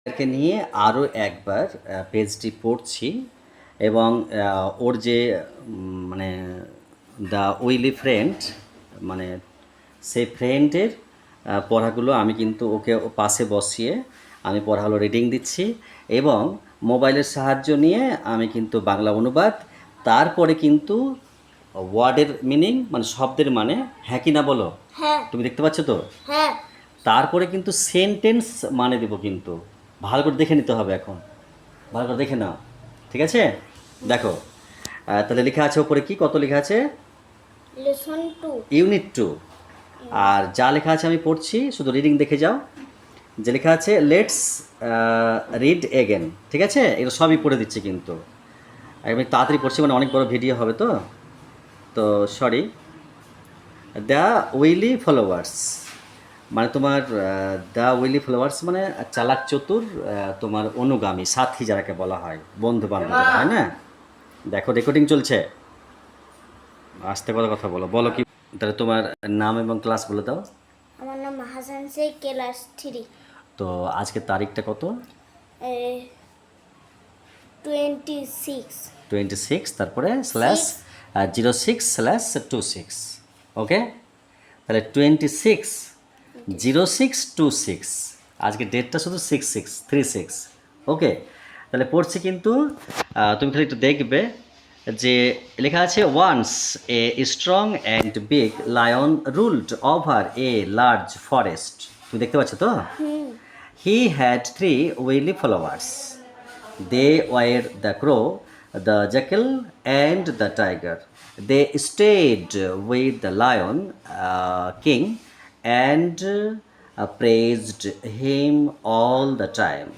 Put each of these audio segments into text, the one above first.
একে নিয়ে আরও একবার পেজটি পড়ছি এবং ওর যে মানে দ্য উইলি ফ্রেন্ড, মানে সেই ফ্রেন্ডের পড়াগুলো আমি কিন্তু ওকে পাশে বসিয়ে আমি পড়াগুলো রিডিং দিচ্ছি এবং মোবাইলের সাহায্য নিয়ে আমি কিন্তু বাংলা অনুবাদ, তারপরে কিন্তু ওয়ার্ডের মিনিং মানে শব্দের মানে, হ্যাঁ কি না বলো? হ্যাঁ। তুমি দেখতে পাচ্ছ তো? হ্যাঁ। তারপরে কিন্তু সেন্টেন্স মানে দেবো, কিন্তু ভালো করে দেখে নিতে হবে। এখন ভালো করে দেখে নাও, ঠিক আছে? দেখো, তাহলে লেখা আছে ওপরে, কি কত লেখা আছে? লেসন 2। ইউনিট 2। আর যা লেখা আছে আমি পড়ছি, শুধু রিডিং দেখে যাও। যে লেখা আছে লেটস রিড এগেন, ঠিক আছে? এগুলো সবই পড়ে দিচ্ছি, কিন্তু আমি তাড়াতাড়ি পড়ছি, মানে অনেক বড় ভিডিও হবে তো। তো সরি। দ্য উইলি ফলোয়ার্স মানে তোমার দ্য উইলি ফলোয়ার্স মানে চালাক চতুর তোমার অনুগামী, সাথী যারাকে বলা হয়, বন্ধু বান্ধব, হয় না? দেখো রেকর্ডিং চলছে, আস্তে করে কথা বলো। বলো কি? তাহলে তোমার নাম এবং ক্লাস বলে দাও। আমার নাম হাসান শেখ, ক্লাস 3। তো আজকে তারিখটা কত? 26। 26, তারপরে স্ল্যাশ 06/26। ওকে, তাহলে 26/06/26। আজকে ডেটটা শুধু 6636। ওকে, তাহলে পড়ছি কিন্তু তুমি খালি একটু দেখবে যে লেখা আছে once a strong and big lion ruled over a large forest. তুমি দেখতে পাচ্ছ তো? He had 3 wily followers. They were the crow, the jackal, and the tiger. They stayed with the lion king and praised him all the time.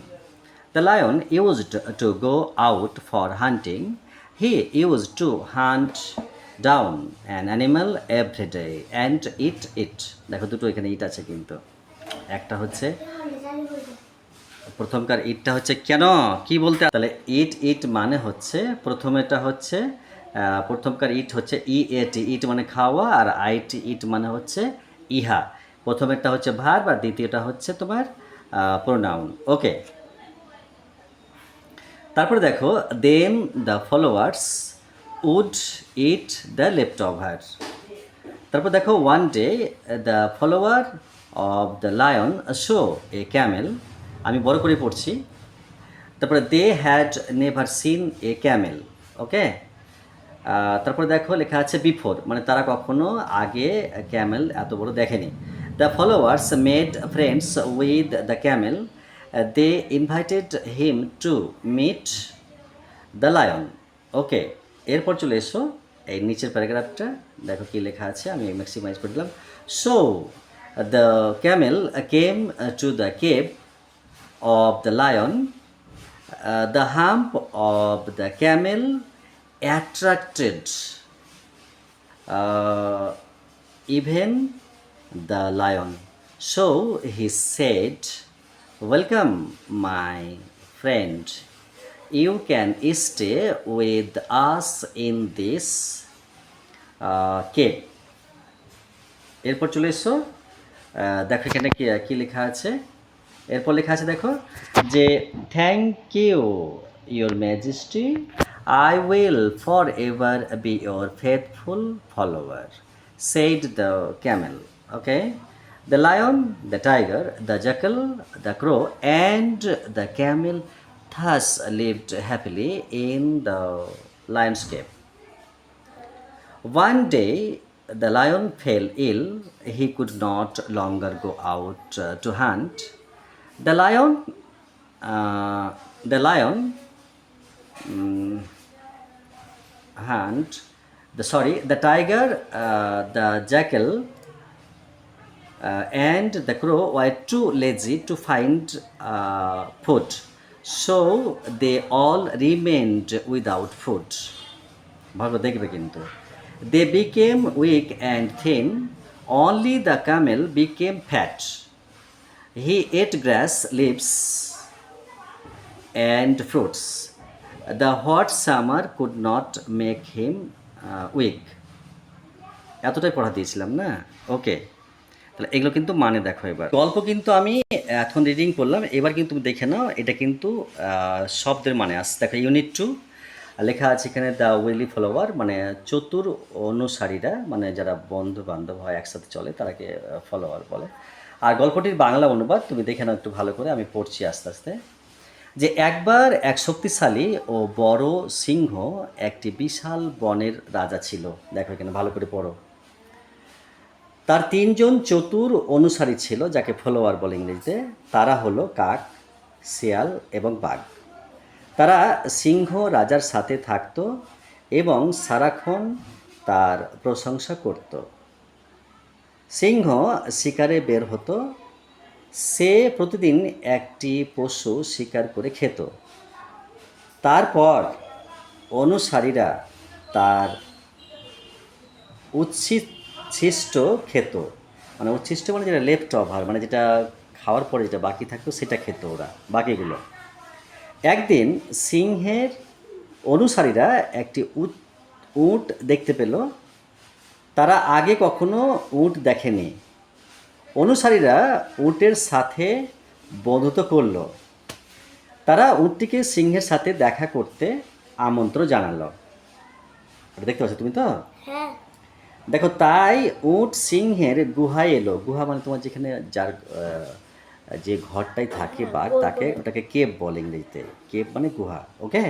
The lion used to go out for hunting. He used to hunt down an animal every day and eat it. দেখো দুটো এখানে ইট আছে, কিন্তু একটা হচ্ছে প্রথমকার ইটটা হচ্ছে কেন কি বলতে, তাহলে ইট ইট মানে হচ্ছে প্রথমেটা হচ্ছে প্রথমকার ইট হচ্ছে ইএটি, ইট মানে খাওয়া, আর আইটি ইট মানে হচ্ছে ইহা। প্রথমেরটা হচ্ছে ভার্ব আর দ্বিতীয়টা হচ্ছে তোমার প্রোনাউন। ওকে, তারপরে দেখো then the followers would eat the left over. তারপর দেখো one day the follower of the lion saw a camel. আমি বড় করে পড়ছি। তারপরে they had never seen a camel. Okay, তারপরে দেখো লেখা আছে বিফোর, মানে তারা কখনো আগে ক্যামেল এত বড় দেখেনি। The followers made friends with the camel. They invited him to meet the lion. Okay, এরপর চলে এসো এই নিচের প্যারাগ্রাফটা, দেখো কি লেখা আছে, আমি ম্যাক্সিমাইজ করে দিলাম। So the Camel came to the cave of the lion. The hump of the camel attracted even the lion. So he said, welcome, my friend. You can stay with us in this cave. এরপর চলে এসো, দেখো এখানে কি কি লেখা আছে। এরপর লেখা আছে দেখো যে thank you your majesty, I will for ever be your faithful follower, said the camel. Okay, the lion, the tiger, the jackal, the crow and the camel thus lived happily in the lionscape. One day the lion fell ill. He could not longer go out to hunt. The lion, the lion hunt, the tiger, the jackal, and the crow were too lazy to find food, so they all remained without food. ভালো দেখবে কিন্তু। They became weak and thin. Only the camel became fat. He ate grass, leaves, and fruits. The hot summer could not make him weak. এতটাই পড়া দিয়েছিলাম না? ওকে, তাহলে এগুলো কিন্তু মানে দেখো, এবার গল্প কিন্তু আমি এখন রিডিং করলাম, এবার কিন্তু তুমি দেখে নাও এটা কিন্তু শব্দের মানে আসছে। দেখো ইউনিট 2 লেখা আছে এখানে, দ্য উইলি ফলোয়ার মানে চতুর অনুসারীরা, মানে যারা বন্ধু বান্ধব হয় একসাথে চলে তারাকে ফলোয়ার বলে। আর গল্পটির বাংলা অনুবাদ তুমি দেখে নাও একটু ভালো করে, আমি পড়ছি আস্তে আস্তে। যে একবার এক শক্তিশালী ও বড় সিংহ একটি বিশাল বনের রাজা ছিল। দেখো এখানে ভালো করে পড়ো। তার 3জন চতুর অনুসারী ছিল, যাকে ফলোয়ার বলে ইংরেজিতে। তারা হলো কাক, শিয়াল এবং বাঘ। তারা সিংহ রাজার সাথে থাকত এবং সারাক্ষণ তার প্রশংসা করত। সিংহ শিকারে বের হতো। সে প্রতিদিন একটি পশু শিকার করে খেত। তারপর অনুসারীরা তার উচ্ছিষ্ট খেত, মানে উচ্ছিষ্ট মানে যেটা লেফট ওভার, মানে যেটা খাওয়ার পরে যেটা বাকি থাকতো সেটা খেত ওরা, বাকিগুলো। একদিন সিংহের অনুসারীরা একটি উট দেখতে পেল। তারা আগে কখনো উট দেখেনি। অনুসারীরা উটের সাথে বন্ধুত্ব করল। তারা উটটিকে সিংহের সাথে দেখা করতে আমন্ত্রণ জানালো। এটা দেখতে পাচ্ছ তুমি তো? হ্যাঁ। দেখো, তাই উট সিংহের গুহায় এলো। গুহা মানে তোমার যেখানে যার যে ঘরটাই থাকে বাঘ, তাকে ওটাকে কেপ বলে ইংরেজিতে। কেপ মানে গুহা, ওকে?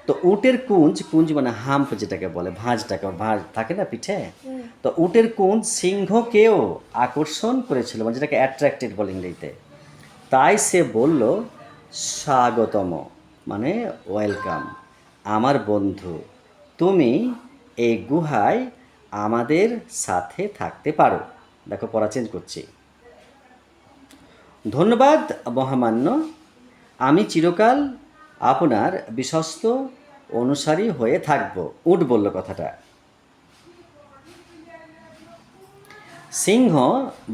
তো উটের কুঞ্জ মানে হাম্প যেটাকে বলে, ভাঁজটাকে, ভাঁজ থাকে না পিঠে, তো উটের কুঞ্জ সিংহকেও আকর্ষণ করেছিল, মানে যেটাকে অ্যাট্রাক্টেড বলে ইংরেজিতে। তাই সে বলল, স্বাগতম মানে ওয়েলকাম আমার বন্ধু, তুমি এই গুহায় আমাদের সাথে থাকতে পারো। দেখো পড়া চেঞ্জ করছি। ধন্যবাদ মহামান্য, আমি চিরকাল আপনার বিশ্বস্ত অনুসারী হয়ে থাকব। উট বলল কথাটা। সিংহ,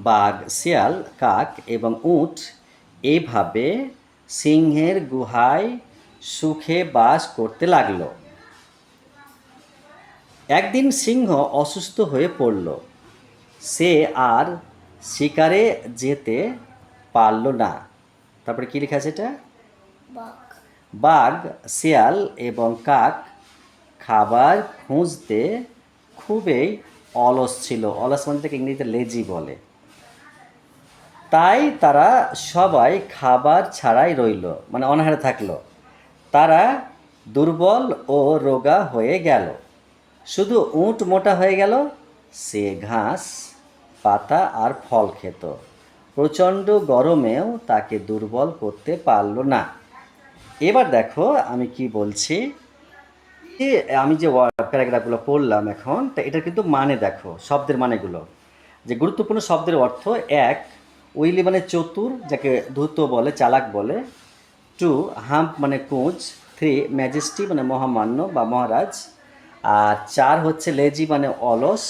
বাঘ, শিয়াল, কাক এবং উট এইভাবে সিংহের গুহায় সুখে বাস করতে লাগলো। একদিন সিংহ অসুস্থ হয়ে পড়ল। সে আর শিকারে যেতে পারল না। তারপরে কী লেখা আছে এটা? বাঘ। বাঘ, শিয়াল এবং কাক খাবার খুঁজতে খুবই অলস ছিল। অলস মানে তাকে ইংরেজিতে লেজি বলে। তাই তারা সবাই খাবার ছাড়াই রইল, মানে অনাহারে থাকলো। তারা দুর্বল ও রোগা হয়ে গেল। শুধু উট মোটা হয়ে গেল। সে ঘাস, পাতা আর ফল খেত। প্রচণ্ড গরমেও তাকে দুর্বল করতে পারল না। এবার দেখো আমি কি বলছি। আমি যে প্যারাগ্রাফগুলো পড়লাম এখন, তা এটার কিন্তু মানে দেখো, শব্দের মানেগুলো। যে গুরুত্বপূর্ণ শব্দের অর্থ: 1, উইলি মানে চতুর, যাকে ধূর্ত বলে, চালাক বলে। 2, হাম্প মানে কুঁজ। 3, ম্যাজেস্টি মানে মহামান্য বা মহারাজ। আর 4 হচ্ছে লেজি মানে অলস।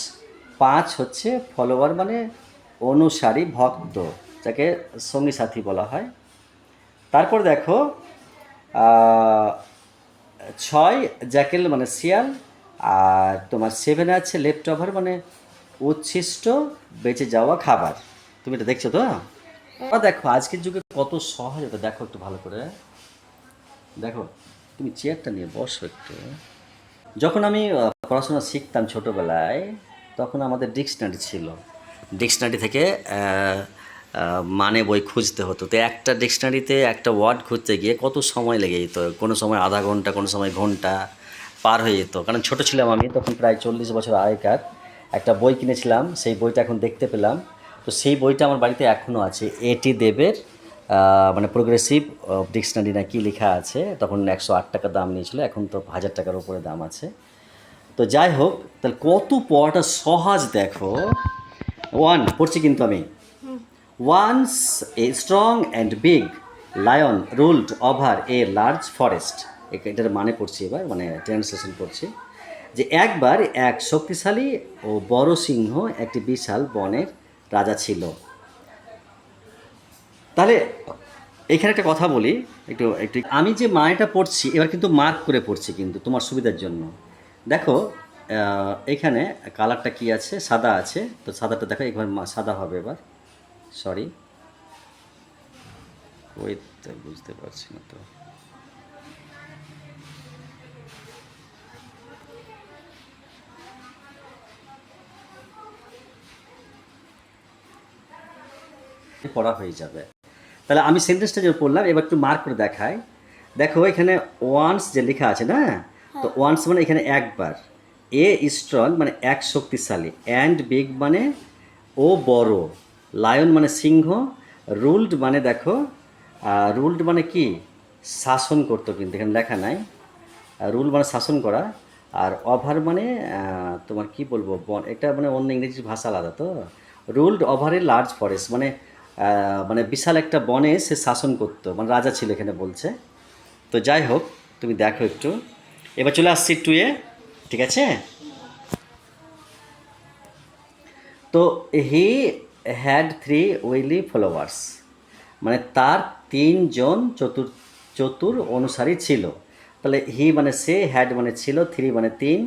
5 হচ্ছে ফলোয়ার মানে অনুসারী, ভক্ত, যাকে সঙ্গী সাথী বলা হয়। তারপর দেখো 6, জ্যাকেল মানে শিয়াল। আর তোমার 7 আছে লেফট ওভার মানে উচ্ছিষ্ট বেঁচে যাওয়া খাবার। তুমি এটা দেখছো তো? দেখো আজকের যুগে কত সহজ এটা, দেখো একটু ভালো করে দেখো। তুমি চেয়ারটা নিয়ে বসো একটু। যখন আমি পড়াশোনা শিখতাম ছোটোবেলায়, তখন আমাদের ডিকশনারি ছিল। ডিকশনারি থেকে মানে বই খুঁজতে হতো। তো একটা ডিকশনারিতে একটা ওয়ার্ড খুঁজতে গিয়ে কত সময় লেগে যেত। কোনো সময় আধা ঘন্টা, কোনো সময় ঘন্টা পার হয়ে যেত। কারণ ছোটো ছিলাম আমি তখন, প্রায় 40 বছর আগেকার। একটা বই কিনেছিলাম, সেই বইটা এখন দেখতে পেলাম। তো সেই বইটা আমার বাড়িতে এখনও আছে। এটি দেবের মানে প্রোগ্রেসিভ ডিকশনারি না কি লেখা আছে। তখন 108 টাকা দাম নিয়েছিল, এখন তো 1000 টাকার উপরে দাম আছে। তো যাই হোক, তাহলে কত পড়াটা সহজ দেখো। 1 পড়ছি কিন্তু আমি। Once a strong and big lion ruled over a large forest. এটার মানে পড়ছি এবার, মানে ট্রান্সলেশন করছি। যে একবার এক শক্তিশালী ও বড় সিংহ একটি বিশাল বনের রাজা ছিল। তাহলে এখানে একটা কথা বলি, একটু একটু আমি যে মানেটা পড়ছি এবার কিন্তু মার্ক করে পড়ছি কিন্তু তোমার সুবিধার জন্য। দেখো এখানে কালারটা কি আছে, সাদা আছে, তো সাদাটা দেখো একবার সাদা হবে এবার, সরি ওই তো বুঝতে পারছি না তো। পড়া হয়ে যাবে। তাহলে আমি সেন্টেন্সটা যে পড়লাম এবার একটু মার্ক করে দেখাই। দেখো এখানে ওয়ান্স যে লেখা আছে না, তো ওয়ান্স মানে এখানে একবার, এ স্ট্রং মানে এক শক্তিশালী, অ্যান্ড বিগ মানে ও বড়, লায়ন মানে সিংহ, রুলড মানে দেখো রুলড মানে কি শাসন করতো, কিন্তু এখানে লেখা নাই। রুল মানে শাসন করা, আর ওভার মানে তোমার কি বলবো বন, এটা মানে অন্য ইংরেজি ভাষা আলাদা তো। Ruled over a large forest মানে মানে বিশাল একটা বনে সে শাসন করতো, মানে রাজা ছিল এখানে বলছে। তো যাই হোক, তুমি দেখো একটু। এবার চলে আসছি টুয়ে, ঠিক আছে। তো he had three wily followers, মানে তার তিনজন চতুর অনুসারী ছিল। তাহলে হি মানে সে, হ্যাড মানে ছিল, থ্রি মানে তিন,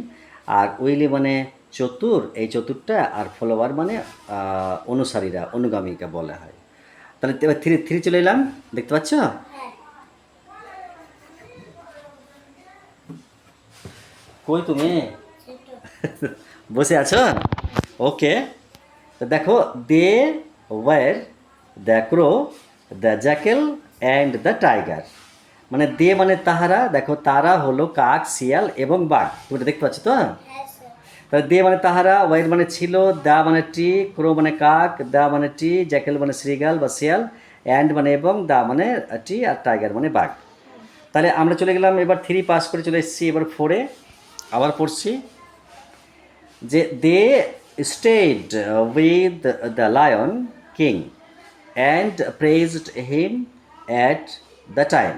আর উইলি মানে চতুর, এই চতুরটা, আর ফলোয়ার মানে অনুসারীরা, অনুগামীকে বলা হয়। তাহলে এবার থ্রি থ্রি চলে এলাম, দেখতে পাচ্ছ? কই তুমি? বসে আছো? ওকে। তো দেখো, they were the crow, the jackal and the tiger. মানে দে মানে তাহারা, দেখো তারা হলো কাক, শিয়াল এবং বাঘ, তুমি এটা দেখতে পাচ্ছ তো? হ্যাঁ স্যার। তাহলে দে মানে তাহারা, ওয়ার মানে ছিল, দা মানে টি, ক্রো মানে কাক, দা মানে টি, জ্যাকেল মানে শ্রীগাল বা শিয়াল, অ্যান্ড মানে এবং, দা মানে টি, আর টাইগার মানে বাঘ। তাহলে আমরা চলে গেলাম, এবার থ্রি পাস করে চলে এসেছি, এবার ফোরে আবার পড়ছি যে they stayed with the lion king and praised him at the time.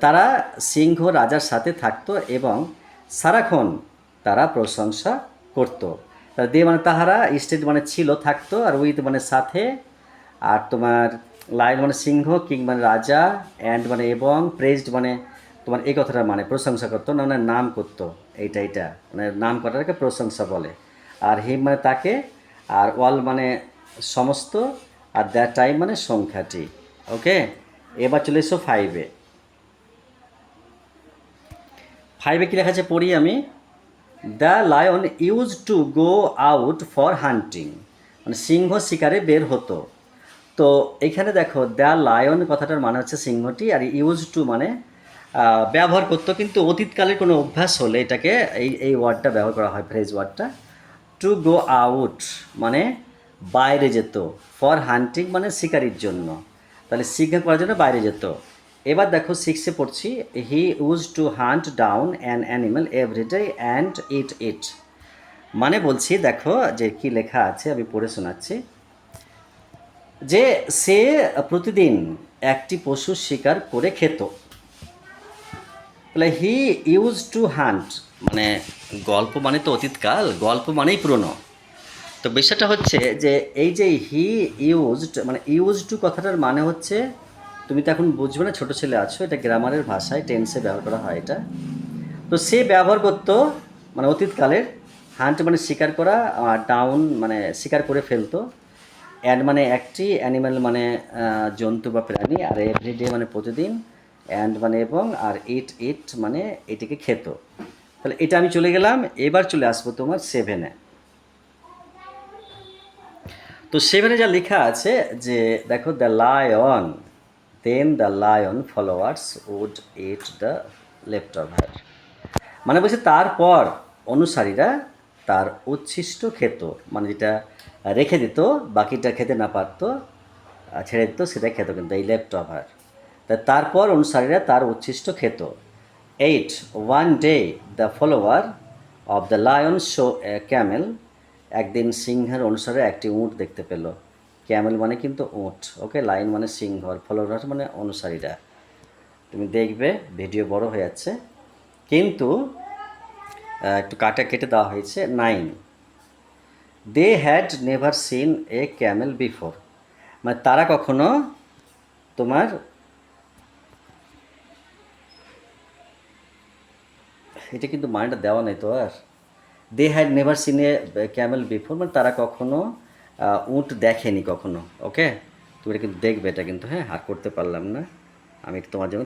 তারা সিংহ রাজার সাথে থাকতো এবং সারাক্ষণ তারা প্রশংসা করতো। তা দে মানে তাহারা, স্টেট মানে ছিল, থাকতো, আর উইথ মানে সাথে, আর তোমার লায়ন মানে সিংহ, কিং মানে রাজা, অ্যান্ড মানে এবং, প্রেজড মানে তোমার এই কথাটা মানে প্রশংসা করতো, না মানে নাম করতো, এইটা মানে নাম করাটাকে প্রশংসা বলে। আর হিম মানে তাকে, আর ওয়াল মানে সমস্ত, আর দ্য টাইম মানে সংখ্যাটি। ওকে, এবার চলে এসো ফাইভে। ফাইভে কী লেখা আছে পড়ি আমি। The lion use to go out for hunting, মানে সিংহ শিকারে বের হতো। তো এখানে দেখো, দ্য লায়ন কথাটার মানে হচ্ছে সিংহটি, আর ইউজ টু মানে ব্যবহার করতো, কিন্তু অতীতকালের কোনো অভ্যাস হলে এটাকে এই ওয়ার্ডটা ব্যবহার করা হয়, ফ্রেজ ওয়ার্ডটা। টু গো আউট মানে বাইরে যেত, ফর হান্টিং মানে শিকারির জন্য, তাহলে শিকার করার জন্য বাইরে যেত। এবার দেখো সিক্সে পড়ছি, he use to hunt down an animal everyday and eat it. মানে বলছি দেখো যে কি লেখা আছে, আমি পড়ে শোনাচ্ছি যে সে প্রতিদিন একটি পশু শিকার করে খেত। তাহলে হি ইউজ টু হান্ট মানে গল্প মানে তো অতীতকাল, গল্প মানেই পুরনো। তো বিষয়টা হচ্ছে যে এই যে হি ইউজড মানে ইউজ টু কথাটার মানে হচ্ছে, তুমি তো এখন বুঝবে না, ছোটো ছেলে আছো, এটা গ্রামারের ভাষায় টেন্সে ব্যবহার করা হয় এটা। তো সে ব্যবহার করতো মানে অতীতকালের, হান্ট মানে শিকার করা, আর ডাউন মানে শিকার করে ফেলতো, অ্যাড মানে একটি, অ্যানিম্যাল মানে জন্তু বা প্রাণী, আর এভরিডে মানে প্রতিদিন, অ্যান্ড মানে এবং, আর ইট মানে এটিকে খেত। তাহলে এটা আমি চলে গেলাম, এবার চলে আসবো তোমার সেভেনে। তো সেভেনে যা লেখা আছে যে দেখো, the lion then the lion followers would eat the left over, মানে বলছে তারপর অনুসারীরা তার উচ্ছিষ্ট খেত, মানে যেটা রেখে দিত, বাকিটা খেতে না পারতো, ছেড়ে দিত, সেটা খেত, কিন্তু এই লেফট ওভার। তারপর অনুসারীরা তার উচ্ছিষ্ট খেত। Eight one day the follower of the lion saw a Camel, একদিন সিংহের অনুসারে একটি উট দেখতে পেল। ক্যামেল মানে কিন্তু উট, ওকে, লায়ন মানে সিংহ, আর ফলোয়ার মানে অনুসারীরা। তুমি দেখবে ভিডিও বড় হয়ে যাচ্ছে, কিন্তু একটু কেটে দেওয়া হয়েছে। 9 they had never seen a camel before, মানে তারা কখনো তোমার এটা কিন্তু মানেটা দেওয়া নেই তো, আর they had never seen a camel before, মানে তারা কখনো উট দেখেনি কখনো। ওকে, তুমি এটা কিন্তু দেখবে, এটা কিন্তু হ্যাঁ আর করতে পারলাম না, আমি তোমার জন্য